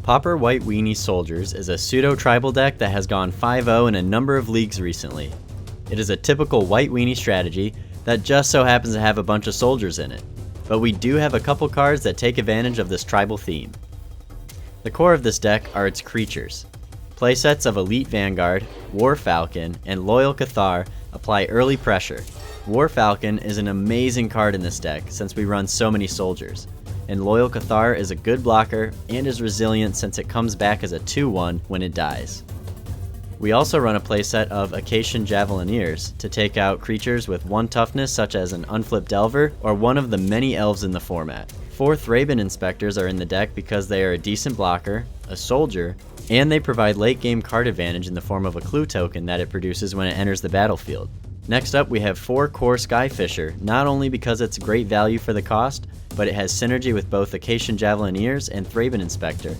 Pauper White Weenie Soldiers is a pseudo-tribal deck that has gone 5-0 in a number of leagues recently. It is a typical White Weenie strategy that just so happens to have a bunch of soldiers in it, but we do have a couple cards that take advantage of this tribal theme. The core of this deck are its creatures. Playsets of Elite Vanguard, War Falcon, and Loyal Cathar apply early pressure. War Falcon is an amazing card in this deck since we run so many soldiers, and Loyal Cathar is a good blocker and is resilient since it comes back as a 2/1 when it dies. We also run a playset of Acacian Javelineers to take out creatures with 1 toughness such as an Unflipped Delver or one of the many elves in the format. 4 Thraben Inspectors are in the deck because they are a decent blocker, a soldier, and they provide late game card advantage in the form of a clue token that it produces when it enters the battlefield. Next up we have 4 Core Sky Fissure, not only because it's great value for the cost, but it has synergy with both Acacian Javelineers and Thraben Inspector,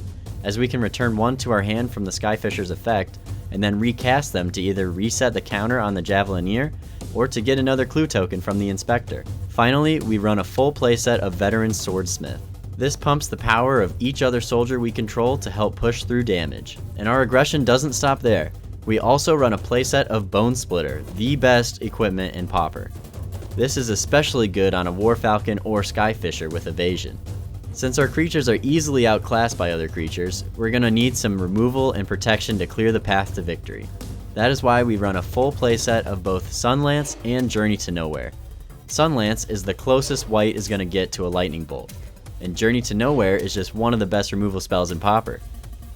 as we can return 1 to our hand from the Sky Fissure's effect, and then recast them to either reset the counter on the Javelineer, or to get another clue token from the Inspector. Finally, we run a full playset of Veteran Swordsmith. This pumps the power of each other soldier we control to help push through damage. And our aggression doesn't stop there. We also run a playset of Bone Splitter, the best equipment in Pauper. This is especially good on a War Falcon or Sky Fisher with evasion. Since our creatures are easily outclassed by other creatures, we're going to need some removal and protection to clear the path to victory. That is why we run a full playset of both Sunlance and Journey to Nowhere. Sunlance is the closest white is going to get to a lightning bolt, and Journey to Nowhere is just one of the best removal spells in Pauper.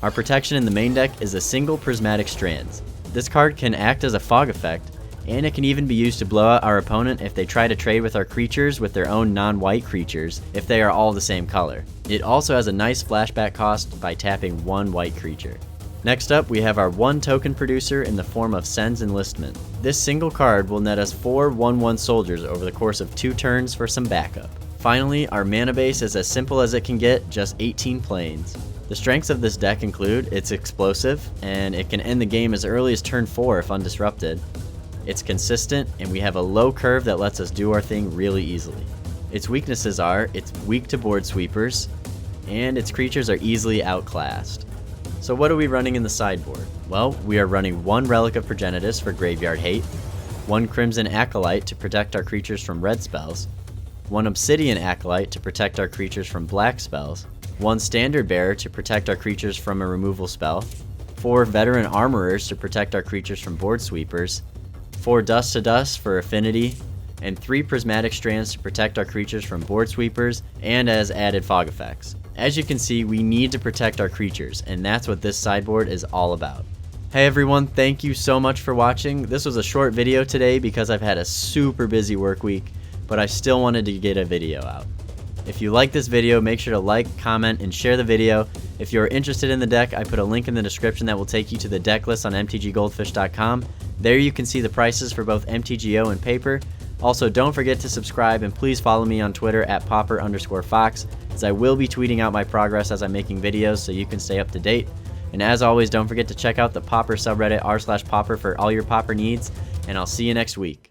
Our protection in the main deck is a single Prismatic Strands. This card can act as a fog effect, and it can even be used to blow out our opponent if they try to trade with our creatures with their own non-white creatures if they are all the same color. It also has a nice flashback cost by tapping 1 white creature. Next up we have our 1 token producer in the form of Sen's Enlistment. This single card will net us 4 1/1 soldiers over the course of 2 turns for some backup. Finally, our mana base is as simple as it can get, just 18 planes. The strengths of this deck include it's explosive, and it can end the game as early as turn 4 if undisrupted. It's consistent, and we have a low curve that lets us do our thing really easily. Its weaknesses are, it's weak to board sweepers, and its creatures are easily outclassed. So what are we running in the sideboard? Well, we are running 1 Relic of Progenitus for Graveyard Hate, 1 Crimson Acolyte to protect our creatures from red spells, 1 Obsidian Acolyte to protect our creatures from black spells, 1 Standard Bearer to protect our creatures from a removal spell, 4 Veteran Armorers to protect our creatures from board sweepers, 4 Dust to Dust for affinity, and 3 Prismatic Strands to protect our creatures from board sweepers and as added fog effects. As you can see, we need to protect our creatures, and that's what this sideboard is all about. Hey everyone, thank you so much for watching. This was a short video today because I've had a super busy work week, but I still wanted to get a video out. If you like this video, make sure to like, comment, and share the video. If you're interested in the deck, I put a link in the description that will take you to the deck list on mtggoldfish.com. There you can see the prices for both MTGO and paper. Also, don't forget to subscribe, and please follow me on Twitter at Pauper_Fox, as I will be tweeting out my progress as I'm making videos so you can stay up to date. And as always, don't forget to check out the Pauper subreddit r/Pauper for all your Pauper needs, and I'll see you next week.